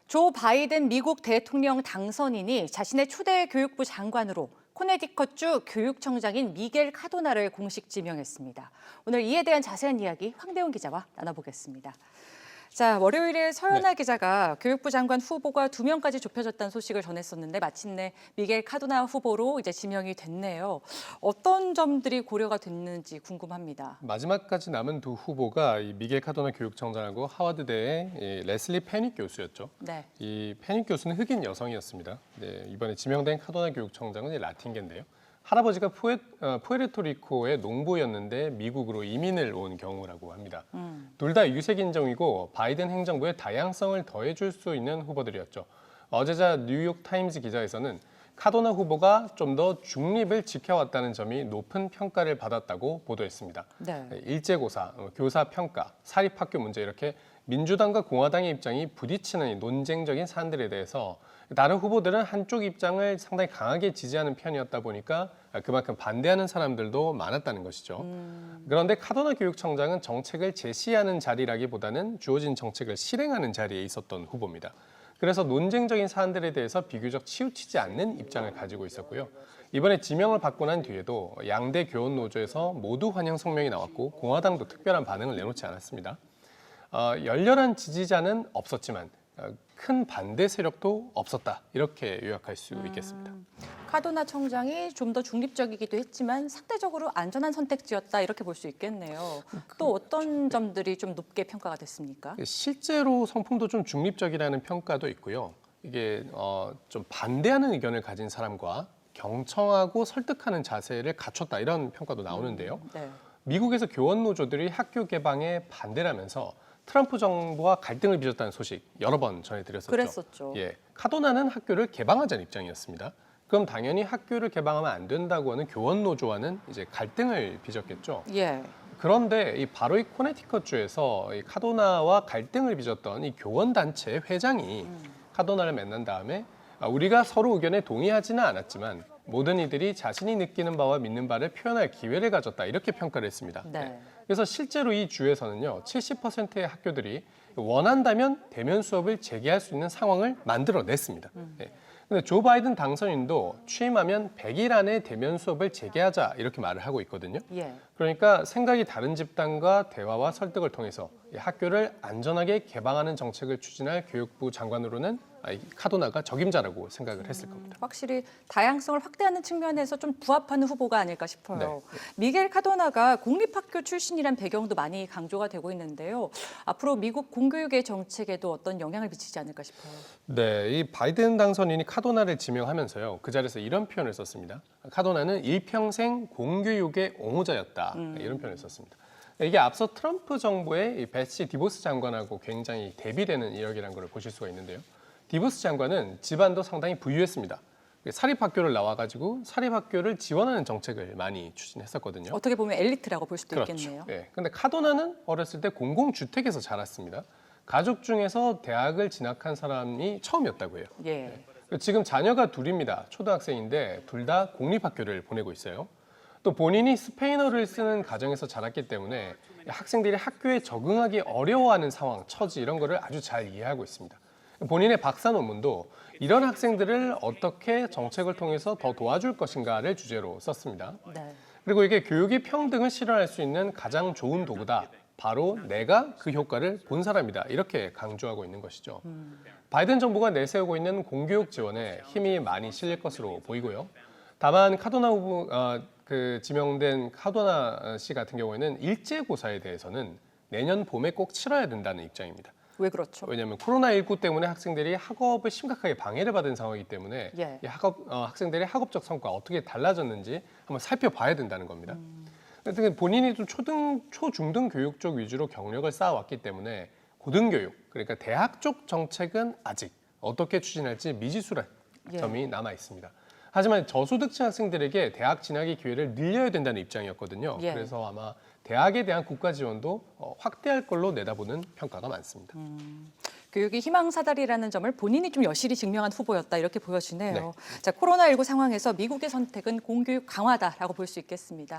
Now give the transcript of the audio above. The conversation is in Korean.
조 바이든 미국 대통령 당선인이 자신의 초대 교육부 장관으로 코네티컷주 교육청장인 미겔 카도나를 공식 지명했습니다. 오늘 이에 대한 자세한 이야기 황대훈 기자와 나눠보겠습니다. 자, 월요일에 서연아 기자가 교육부 장관 후보가 2명까지 좁혀졌다는 소식을 전했었는데 마침내 미겔 카도나 후보로 이제 지명이 됐네요. 어떤 점들이 고려가 됐는지 궁금합니다. 마지막까지 남은 두 후보가 이 미겔 카도나 교육청장하고 하버드대의 이 레슬리 패닉 교수였죠. 네. 이 패닉 교수는 흑인 여성이었습니다. 네, 이번에 지명된 카도나 교육청장은 라틴계인데요. 할아버지가 푸에르토리코의 농부였는데 미국으로 이민을 온 경우라고 합니다. 둘 다 유색 인종이고 바이든 행정부의 다양성을 더해줄 수 있는 후보들이었죠. 어제자 뉴욕 타임즈 기자에서는 카도나 후보가 좀 더 중립을 지켜왔다는 점이 높은 평가를 받았다고 보도했습니다. 네. 일제고사, 교사 평가, 사립학교 문제 이렇게 민주당과 공화당의 입장이 부딪히는 이 논쟁적인 사안들에 대해서 다른 후보들은 한쪽 입장을 상당히 강하게 지지하는 편이었다 보니까 그만큼 반대하는 사람들도 많았다는 것이죠. 그런데 카도나 교육청장은 정책을 제시하는 자리라기보다는 주어진 정책을 실행하는 자리에 있었던 후보입니다. 그래서 논쟁적인 사안들에 대해서 비교적 치우치지 않는 입장을 가지고 있었고요. 이번에 지명을 받고 난 뒤에도 양대 교원 노조에서 모두 환영 성명이 나왔고 공화당도 특별한 반응을 내놓지 않았습니다. 열렬한 지지자는 없었지만 큰 반대 세력도 없었다. 이렇게 요약할 수 있겠습니다. 카도나 청장이 좀 더 중립적이기도 했지만 상대적으로 안전한 선택지였다 이렇게 볼 수 있겠네요. 또 어떤 점들이 좀 높게 평가가 됐습니까? 실제로 성품도 좀 중립적이라는 평가도 있고요. 이게 좀 반대하는 의견을 가진 사람과 경청하고 설득하는 자세를 갖췄다 이런 평가도 나오는데요. 네. 미국에서 교원 노조들이 학교 개방에 반대를 하면서 트럼프 정부와 갈등을 빚었다는 소식 여러 번 전해드렸었죠. 그랬었죠. 예, 카도나는 학교를 개방하자는 입장이었습니다. 그럼 당연히 학교를 개방하면 안 된다고 하는 교원 노조와는 이제 갈등을 빚었겠죠. 예. 그런데 바로 이 코네티컷주에서 이 카도나와 갈등을 빚었던 이 교원 단체 회장이 카도나를 만난 다음에 우리가 서로 의견에 동의하지는 않았지만 모든 이들이 자신이 느끼는 바와 믿는 바를 표현할 기회를 가졌다 이렇게 평가를 했습니다. 네. 그래서 실제로 이 주에서는요 70%의 학교들이 원한다면 대면 수업을 재개할 수 있는 상황을 만들어냈습니다. 근데 조 바이든 당선인도 취임하면 100일 안에 대면 수업을 재개하자 이렇게 말을 하고 있거든요. 예. 그러니까 생각이 다른 집단과 대화와 설득을 통해서 이 학교를 안전하게 개방하는 정책을 추진할 교육부 장관으로는 이 카도나가 적임자라고 생각을 했을 겁니다. 확실히 다양성을 확대하는 측면에서 좀 부합하는 후보가 아닐까 싶어요. 네. 미겔 카도나가 공립학교 출신이란 배경도 많이 강조가 되고 있는데요. 앞으로 미국 공교육의 정책에도 어떤 영향을 미치지 않을까 싶어요. 네, 이 바이든 당선인이 카도나를 지명하면서요. 그 자리에서 이런 표현을 썼습니다. 카도나는 일평생 공교육의 옹호자였다. 이런 표현을 썼습니다. 이게 앞서 트럼프 정부의 이 베시 디보스 장관하고 굉장히 대비되는 이력이라는 걸 보실 수가 있는데요. 디보스 장관은 집안도 상당히 부유했습니다. 사립학교를 나와가지고 사립학교를 지원하는 정책을 많이 추진했었거든요. 어떻게 보면 엘리트라고 볼 수도 그렇죠. 있겠네요. 네. 근데 카도나는 어렸을 때 공공주택에서 자랐습니다. 가족 중에서 대학을 진학한 사람이 처음이었다고 해요. 예. 지금 자녀가 둘입니다. 초등학생인데 둘 다 공립학교를 보내고 있어요. 또 본인이 스페인어를 쓰는 가정에서 자랐기 때문에 학생들이 학교에 적응하기 어려워하는 상황, 처지 이런 거를 아주 잘 이해하고 있습니다. 본인의 박사 논문도 이런 학생들을 어떻게 정책을 통해서 더 도와줄 것인가를 주제로 썼습니다. 네. 그리고 이게 교육의 평등을 실현할 수 있는 가장 좋은 도구다. 바로 내가 그 효과를 본 사람이다. 이렇게 강조하고 있는 것이죠. 바이든 정부가 내세우고 있는 공교육 지원에 힘이 많이 실릴 것으로 보이고요. 다만 카도나 후보 지명된 카도나 씨 같은 경우에는 일제고사에 대해서는 내년 봄에 꼭 치러야 된다는 입장입니다. 왜 그렇죠? 왜냐하면 코로나19 때문에 학생들이 학업을 심각하게 방해를 받은 상황이기 때문에 예. 이 학생들의 학업적 성과가 어떻게 달라졌는지 한번 살펴봐야 된다는 겁니다. 본인이 좀 초중등 교육 쪽 위주로 경력을 쌓아왔기 때문에 고등교육, 그러니까 대학 쪽 정책은 아직 어떻게 추진할지 미지수란 점이 남아 있습니다. 하지만 저소득층 학생들에게 대학 진학의 기회를 늘려야 된다는 입장이었거든요. 예. 그래서 아마 대학에 대한 국가 지원도 확대할 걸로 내다보는 평가가 많습니다. 교육이 희망사다리라는 점을 본인이 좀 여실히 증명한 후보였다 이렇게 보여지네요. 네. 자, 코로나19 상황에서 미국의 선택은 공교육 강화다라고 볼 수 있겠습니다.